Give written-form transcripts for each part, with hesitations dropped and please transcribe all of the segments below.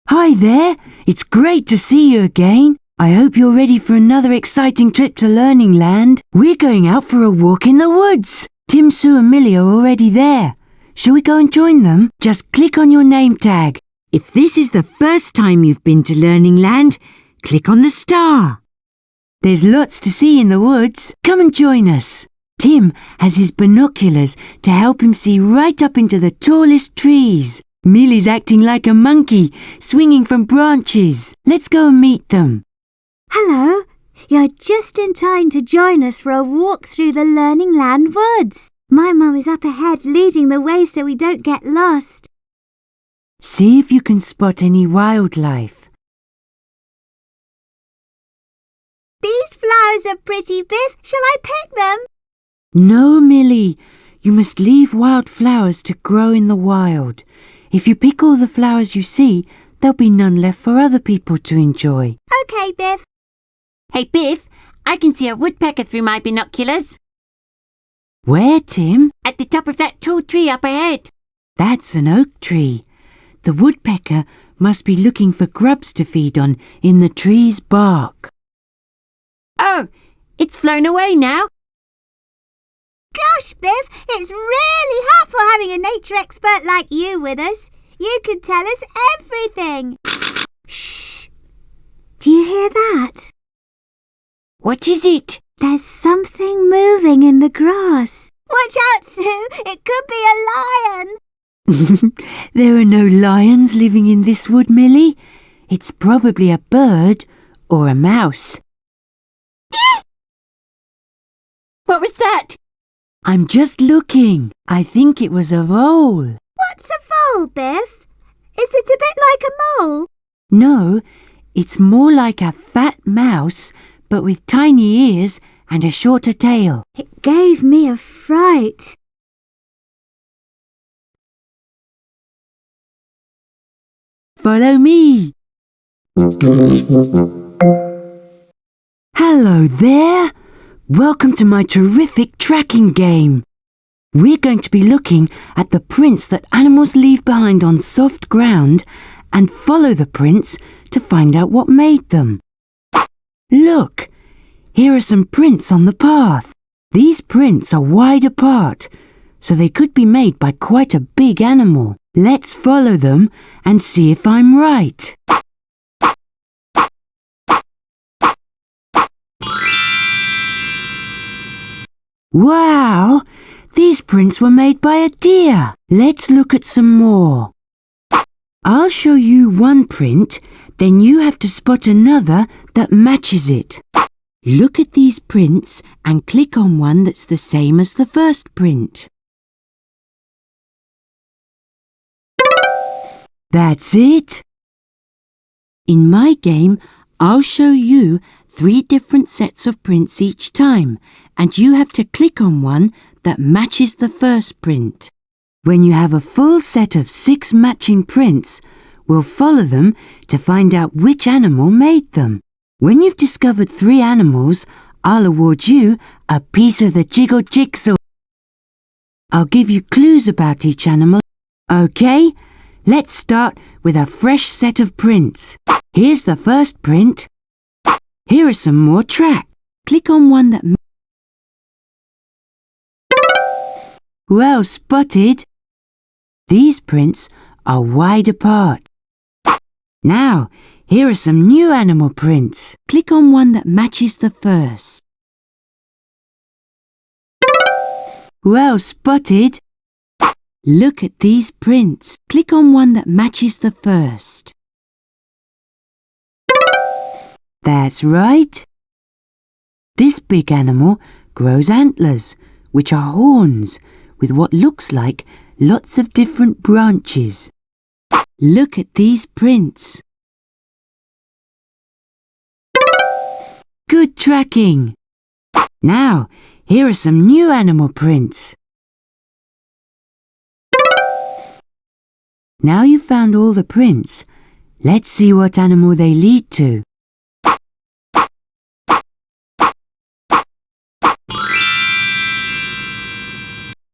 Hi there, it's great to see you again. I hope you're ready for another exciting trip to Learning Land. We're going out for a walk in the woods. Tim, Sue and Millie are already there. Shall we go and join them? Just click on your name tag. If this is the first time you've been to Learning Land, click on the star. There's lots to see in the woods. Come and join us. Tim has his binoculars to help him see right up into the tallest trees. Millie's acting like a monkey, swinging from branches. Let's go and meet them. Hello. You're just in time to join us for a walk through the Learning Land woods. My mum is up ahead leading the way so we don't get lost. See if you can spot any wildlife. These flowers are pretty, Biff. Shall I pick them? No, Millie. You must leave wild flowers to grow in the wild. If you pick all the flowers you see, there'll be none left for other people to enjoy. OK, Biff. Hey, Biff, I can see a woodpecker through my binoculars. Where, Tim? At the top of that tall tree up ahead. That's an oak tree. The woodpecker must be looking for grubs to feed on in the tree's bark. Oh, it's flown away now. Gosh, Biff, it's really helpful having a nature expert like you with us. You can tell us everything. Shh. Do you hear that? What is it? There's something moving in the grass. Watch out, Sue. It could be a lion. There are no lions living in this wood, Millie. It's probably a bird or a mouse. What was that? I'm just looking. I think it was a vole. What's a vole, Biff? Is it a bit like a mole? No, it's more like a fat mouse, but with tiny ears and a shorter tail. It gave me a fright. Follow me. Hello there. Welcome to my terrific tracking game. We're going to be looking at the prints that animals leave behind on soft ground and follow the prints to find out what made them. Look, here are some prints on the path. These prints are wide apart, so they could be made by quite a big animal. Let's follow them and see if I'm right. Wow! These prints were made by a deer. Let's look at some more. I'll show you one print, then you have to spot another that matches it. Look at these prints and click on one that's the same as the first print. That's it. In my game, I'll show you 3 different sets of prints each time, and you have to click on one that matches the first print. When you have a full set of 6 matching prints, we'll follow them to find out which animal made them. When you've discovered 3 animals, I'll award you a piece of the Jigsaw. I'll give you clues about each animal. OK, let's start with a fresh set of prints. Here's the first print. Here are some more tracks. Click on one that... Well spotted. These prints are wide apart. Now, here are some new animal prints. Click on one that matches the first. Well spotted. Look at these prints. Click on one that matches the first. That's right. This big animal grows antlers, which are horns, with what looks like lots of different branches. Look at these prints. Good tracking. Now, here are some new animal prints. Now you've found all the prints, let's see what animal they lead to.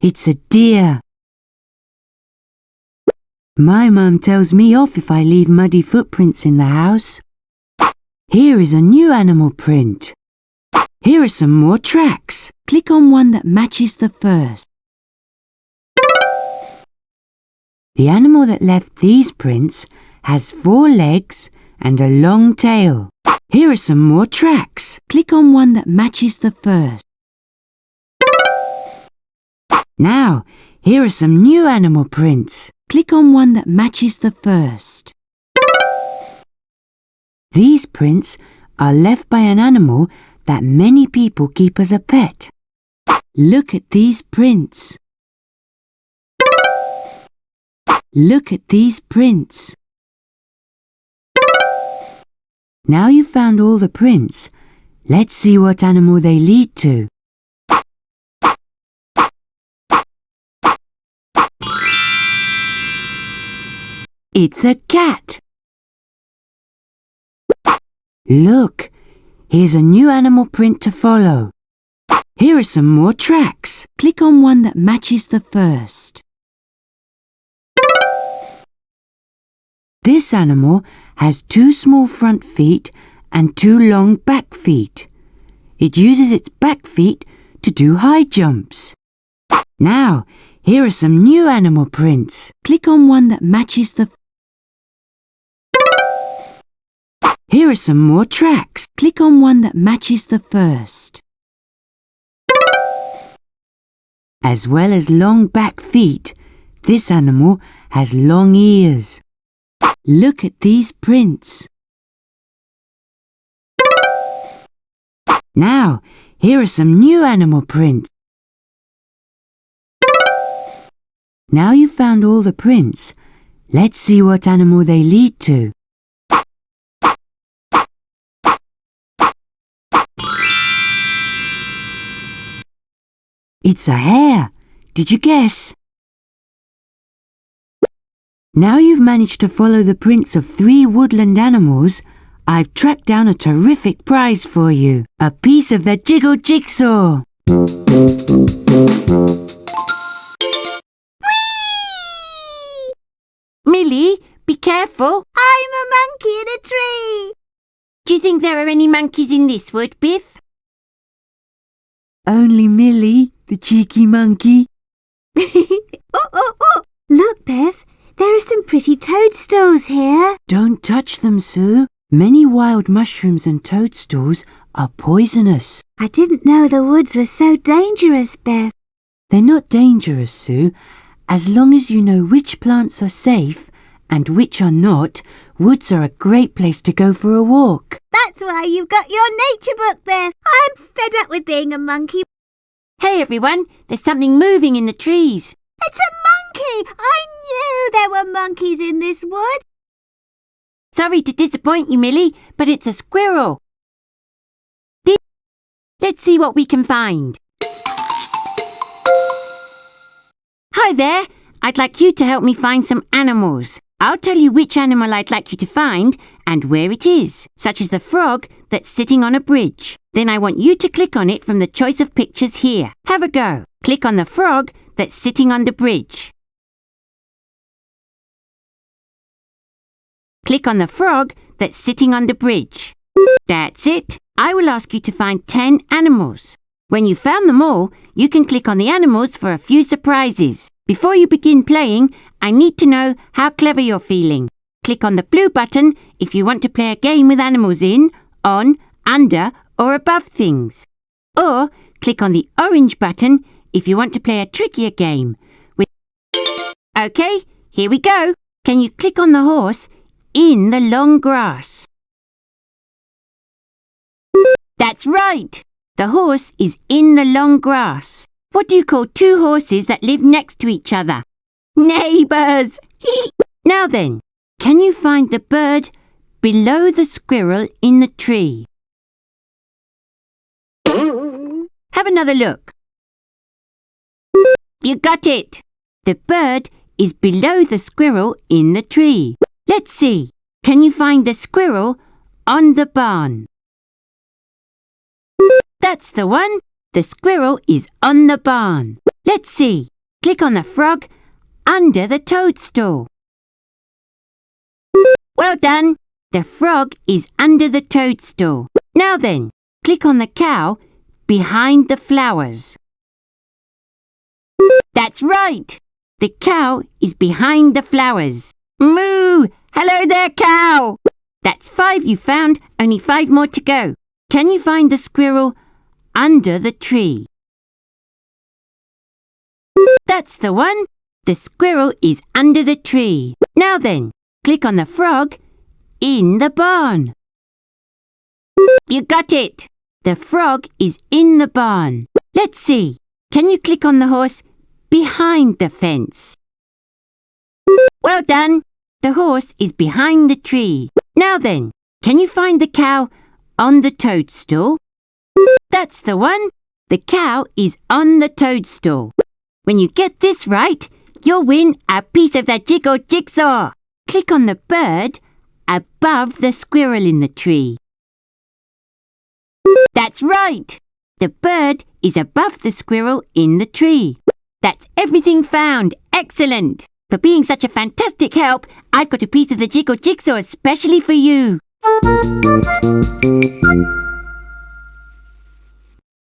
It's a deer. My mum tells me off if I leave muddy footprints in the house. Here is a new animal print. Here are some more tracks. Click on one that matches the first. The animal that left these prints has 4 legs and a long tail. Here are some more tracks. Click on one that matches the first. Now, here are some new animal prints. Click on one that matches the first. These prints are left by an animal that many people keep as a pet. Look at these prints. Look at these prints. Now you've found all the prints, let's see what animal they lead to. It's a cat. Look, here's a new animal print to follow. Here are some more tracks. Click on one that matches the first. This animal has 2 small front feet and 2 long back feet. It uses its back feet to do high jumps. Now, here are some new animal prints. Click on one that matches the Here are some more tracks. Click on one that matches the first. As well as long back feet, this animal has long ears. Look at these prints. Now, here are some new animal prints. Now you've found all the prints, let's see what animal they lead to. It's a hare. Did you guess? Now you've managed to follow the prints of 3 woodland animals, I've tracked down a terrific prize for you. A piece of the Jigsaw. Millie, be careful. I'm a monkey in a tree. Do you think there are any monkeys in this wood, Biff? Only Millie, the cheeky monkey. Oh. Look, Biff, there are some pretty toadstools here. Don't touch them, Sue. Many wild mushrooms and toadstools are poisonous. I didn't know the woods were so dangerous, Biff. They're not dangerous, Sue. As long as you know which plants are safe and which are not, woods are a great place to go for a walk. That's why you've got your nature book, Biff. I'm fed up with being a monkey. Hey everyone, there's something moving in the trees. It's a monkey! I knew there were monkeys in this wood. Sorry to disappoint you, Millie, but it's a squirrel. Let's see what we can find. Hi there, I'd like you to help me find some animals. I'll tell you which animal I'd like you to find and where it is, such as the frog that's sitting on a bridge. Then I want you to click on it from the choice of pictures here. Have a go. Click on the frog that's sitting on the bridge. Click on the frog that's sitting on the bridge. That's it. I will ask you to find 10 animals. When you've found them all, you can click on the animals for a few surprises. Before you begin playing, I need to know how clever you're feeling. Click on the blue button if you want to play a game with animals in, on, under, or above things. Or click on the orange button if you want to play a trickier game. Okay, here we go. Can you click on the horse in the long grass? That's right. The horse is in the long grass. What do you call 2 horses that live next to each other? Neighbours! Now then, can you find the bird below the squirrel in the tree? Have another look. You got it! The bird is below the squirrel in the tree. Let's see. Can you find the squirrel on the barn? That's the one. The squirrel is on the barn. Let's see. Click on the frog under the toadstool. Well done. The frog is under the toadstool. Now then, click on the cow behind the flowers. That's right. The cow is behind the flowers. Moo! Hello there, cow! That's 5 you found, only 5 more to go. Can you find the squirrel under the tree? That's the one. The squirrel is under the tree. Now then, click on the frog in the barn. You got it. The frog is in the barn. Let's see. Can you click on the horse behind the fence? Well done. The horse is behind the tree. Now then, can you find the cow on the toadstool? That's the one. The cow is on the toadstool. When you get this right, you'll win a piece of the jigsaw. Click on the bird above the squirrel in the tree. That's right. The bird is above the squirrel in the tree. That's everything found. Excellent. For being such a fantastic help, I've got a piece of the jigsaw especially for you.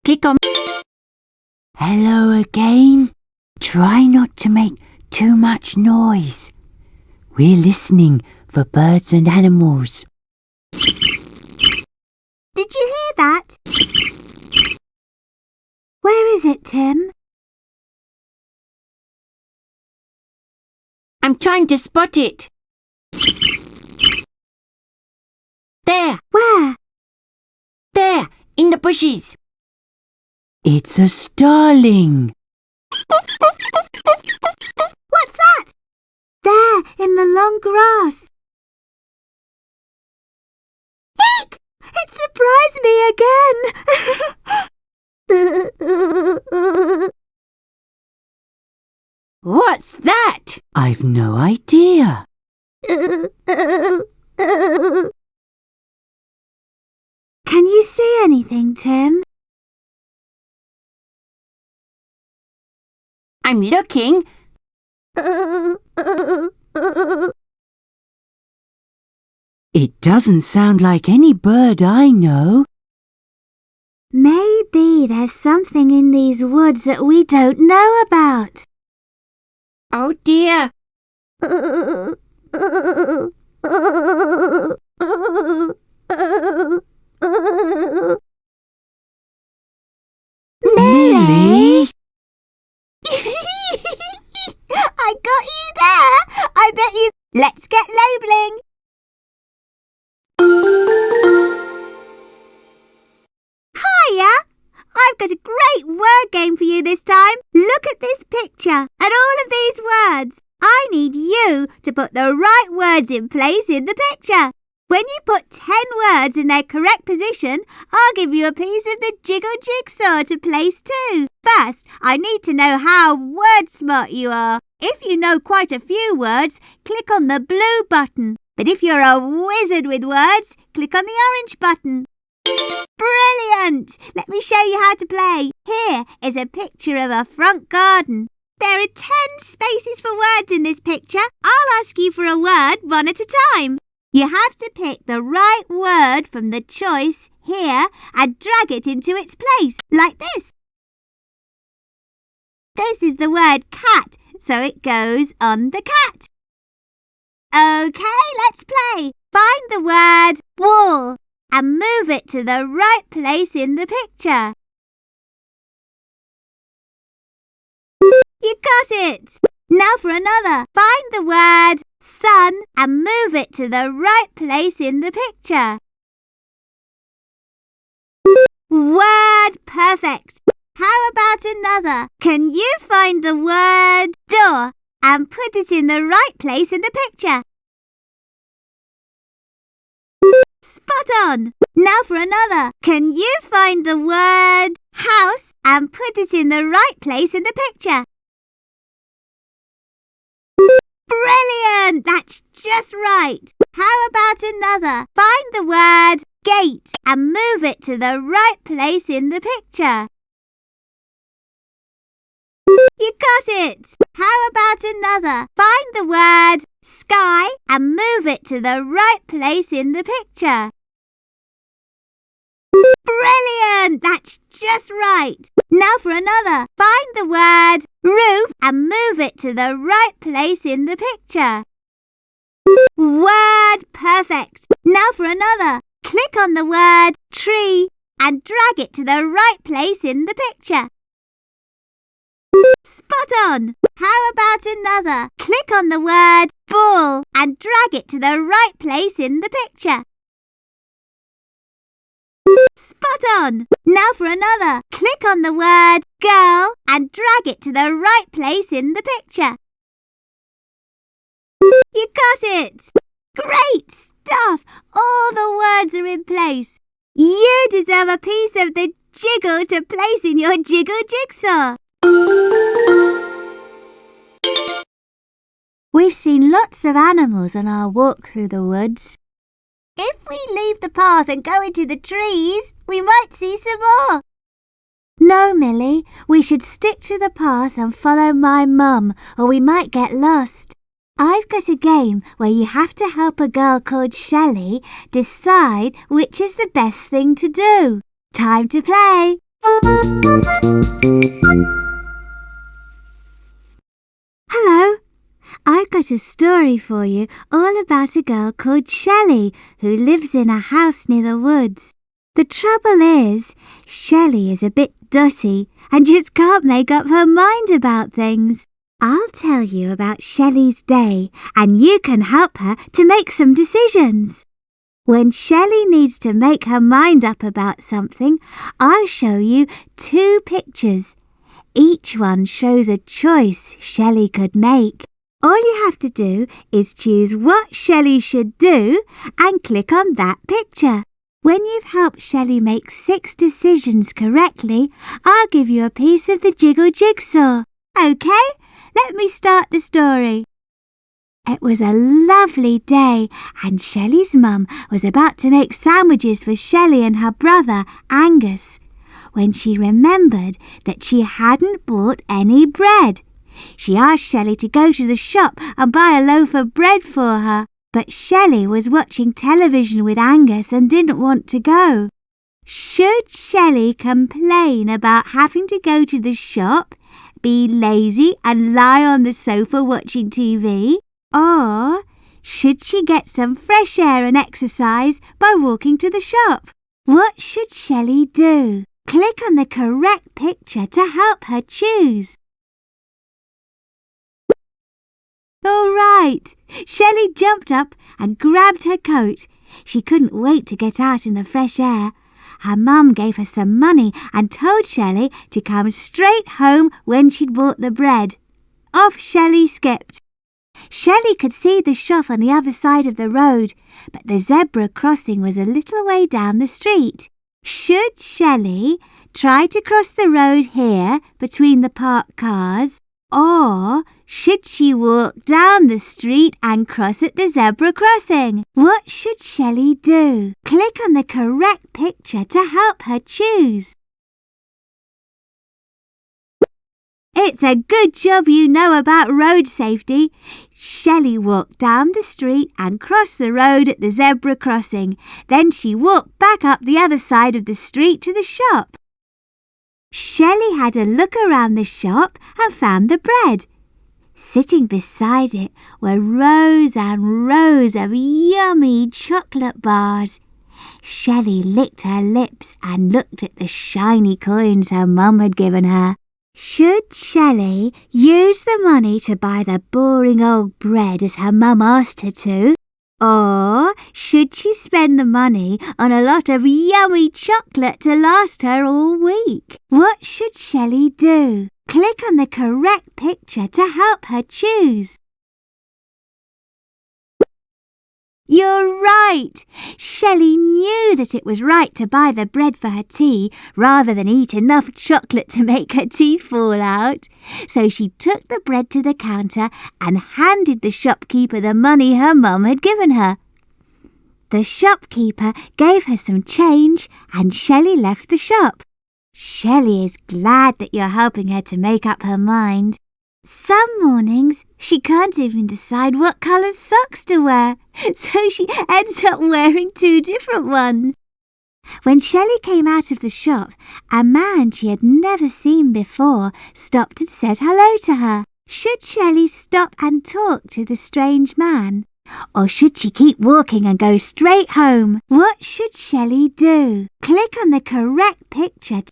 Click on... Hello again. Try not to make too much noise. We're listening for birds and animals. Did you hear that? Where is it, Tim? I'm trying to spot it. There, Where? there, in the bushes. It's a starling. What's that? There, in the long grass. Eek! It surprised me again. What's that? I've no idea. Can you see anything, Tim? I'm looking. It doesn't sound like any bird I know. Maybe there's something in these woods that we don't know about. Oh dear. Millie? I got you there. I bet you... Let's get labelling. Hiya. I've got a great word game for you this time. Look at this picture and all of these words. I need you to put the right words in place in the picture. When you put 10 words in their correct position, I'll give you a piece of the jigsaw to place too. First, I need to know how word smart you are. If you know quite a few words, click on the blue button. But if you're a wizard with words, click on the orange button. Brilliant! Let me show you how to play. Here is a picture of a front garden. There are 10 spaces for words in this picture. I'll ask you for a word one at a time. You have to pick the right word from the choice here and drag it into its place, like this. This is the word cat, so it goes on the cat. OK, let's play. Find the word wall and move it to the right place in the picture. You got it! Now for another. Find the word sun and move it to the right place in the picture. Word perfect! How about another? Can you find the word door and put it in the right place in the picture? Spot on! Now for another. Can you find the word house and put it in the right place in the picture? Brilliant! That's just right. How about another? Find the word gate and move it to the right place in the picture. You got it! How about another? Find the word sky and move it to the right place in the picture. Brilliant! That's just right. Now for another. Find the word roof and move it to the right place in the picture. Word perfect. Now for another. Click on the word tree and drag it to the right place in the picture. Spot on! How about another? Click on the word ball and drag it to the right place in the picture. Spot on! Now for another. Click on the word girl and drag it to the right place in the picture. You got it! Great stuff! All the words are in place. You deserve a piece of the jiggle to place in your jiggle jigsaw. We've seen lots of animals on our walk through the woods. If we leave the path and go into the trees, we might see some more. No, Millie, we should stick to the path and follow my mum, or we might get lost. I've got a game where you have to help a girl called Shelly decide which is the best thing to do. Time to play! Hello! I've got a story for you all about a girl called Shelly who lives in a house near the woods. The trouble is, Shelly is a bit dotty and just can't make up her mind about things. I'll tell you about Shelly's day and you can help her to make some decisions. When Shelly needs to make her mind up about something, I'll show you 2 pictures. Each one shows a choice Shelly could make. All you have to do is choose what Shelly should do and click on that picture. When you've helped Shelly make 6 decisions correctly, I'll give you a piece of the jiggle jigsaw. Okay, let me start the story. It was a lovely day and Shelly's mum was about to make sandwiches for Shelly and her brother Angus when she remembered that she hadn't bought any bread. She asked Shelly to go to the shop and buy a loaf of bread for her, but Shelly was watching television with Angus and didn't want to go. Should Shelly complain about having to go to the shop, be lazy and lie on the sofa watching TV? Or should she get some fresh air and exercise by walking to the shop? What should Shelly do? Click on the correct picture to help her choose. All right, Shelly jumped up and grabbed her coat. She couldn't wait to get out in the fresh air. Her mum gave her some money and told Shelly to come straight home when she'd bought the bread. Off Shelly skipped. Shelly could see the shop on the other side of the road, but the zebra crossing was a little way down the street. Should Shelly try to cross the road here between the parked cars, or should she walk down the street and cross at the zebra crossing? What should Shelly do? Click on the correct picture to help her choose. It's a good job you know about road safety. Shelly walked down the street and crossed the road at the zebra crossing. Then she walked back up the other side of the street to the shop. Shelly had a look around the shop and found the bread. Sitting beside it were rows and rows of yummy chocolate bars. Shelly licked her lips and looked at the shiny coins her mum had given her. Should Shelly use the money to buy the boring old bread as her mum asked her to? Or should she spend the money on a lot of yummy chocolate to last her all week? What should Shelly do? Click on the correct picture to help her choose. You're right! Shelly knew that it was right to buy the bread for her tea rather than eat enough chocolate to make her teeth fall out. So she took the bread to the counter and handed the shopkeeper the money her mum had given her. The shopkeeper gave her some change and Shelly left the shop. Shelly is glad that you're helping her to make up her mind. Some mornings she can't even decide what colour socks to wear, so she ends up wearing 2 different ones. When Shelly came out of the shop, a man she had never seen before stopped and said hello to her. Should Shelly stop and talk to the strange man? Or should she keep walking and go straight home? What should Shelly do? Click on the correct picture.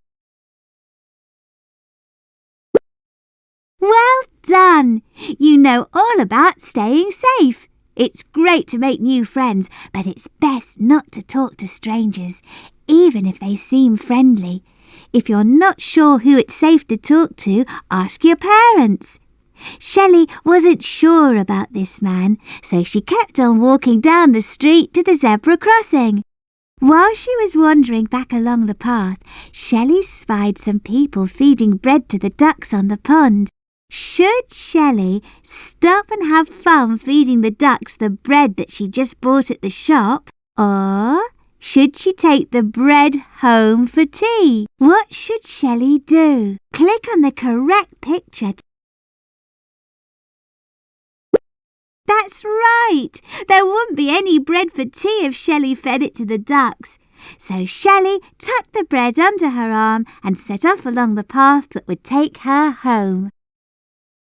Well done! You know all about staying safe. It's great to make new friends, but it's best not to talk to strangers, even if they seem friendly. If you're not sure who it's safe to talk to, ask your parents. Shelly wasn't sure about this man, so she kept on walking down the street to the zebra crossing. While she was wandering back along the path, Shelly spied some people feeding bread to the ducks on the pond. Should Shelly stop and have fun feeding the ducks the bread that she just bought at the shop? Or should she take the bread home for tea? What should Shelly do? Click on the correct picture. That's right! There wouldn't be any bread for tea if Shelly fed it to the ducks. So Shelly tucked the bread under her arm and set off along the path that would take her home.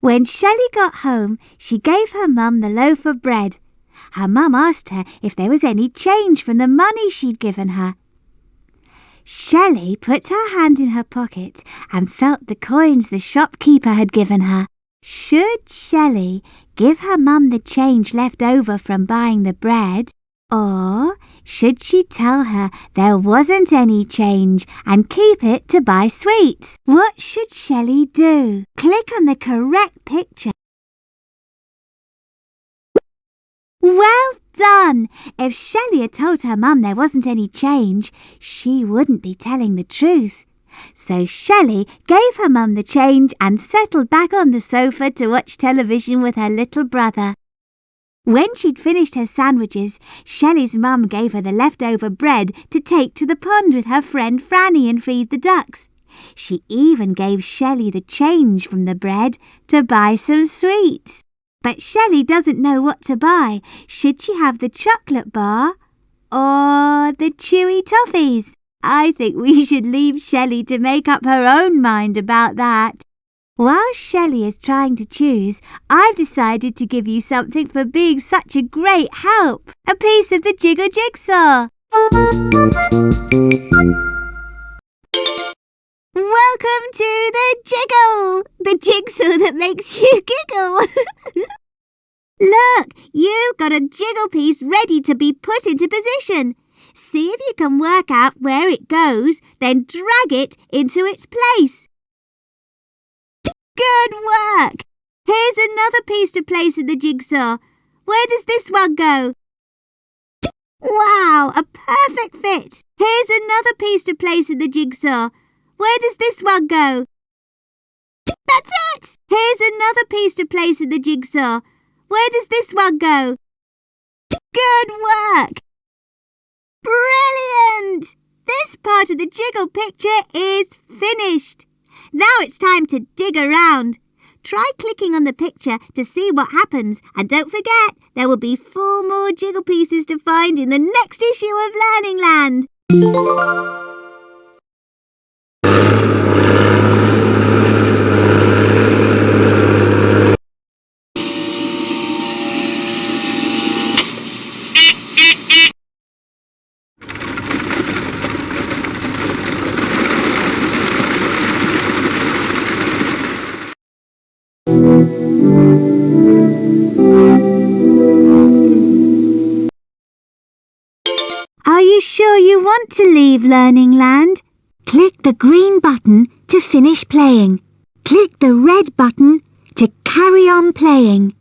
When Shelly got home, she gave her mum the loaf of bread. Her mum asked her if there was any change from the money she'd given her. Shelly put her hand in her pocket and felt the coins the shopkeeper had given her. Should Shelly give her mum the change left over from buying the bread? Or should she tell her there wasn't any change and keep it to buy sweets? What should Shelly do? Click on the correct picture. Well done! If Shelly had told her mum there wasn't any change, she wouldn't be telling the truth. So Shelly gave her mum the change and settled back on the sofa to watch television with her little brother. When she'd finished her sandwiches, Shelly's mum gave her the leftover bread to take to the pond with her friend Franny and feed the ducks. She even gave Shelly the change from the bread to buy some sweets. But Shelly doesn't know what to buy. Should she have the chocolate bar or the chewy toffees? I think we should leave Shelly to make up her own mind about that. While Shelly is trying to choose, I've decided to give you something for being such a great help. A piece of the Jigsaw. Welcome to the Jiggle! The jigsaw that makes you giggle. Look, you've got a jiggle piece ready to be put into position. See if you can work out where it goes, then drag it into its place. Good work! Here's another piece to place in the jigsaw. Where does this one go? Wow, a perfect fit! Here's another piece to place in the jigsaw. Where does this one go? That's it! Here's another piece to place in the jigsaw. Where does this one go? Good work! Brilliant! This part of the jiggle picture is finished. Now it's time to dig around. Try clicking on the picture to see what happens, and don't forget, there will be 4 more jiggle pieces to find in the next issue of Learning Land. Are you sure you want to leave Learning Land? Click the green button to finish playing. Click the red button to carry on playing.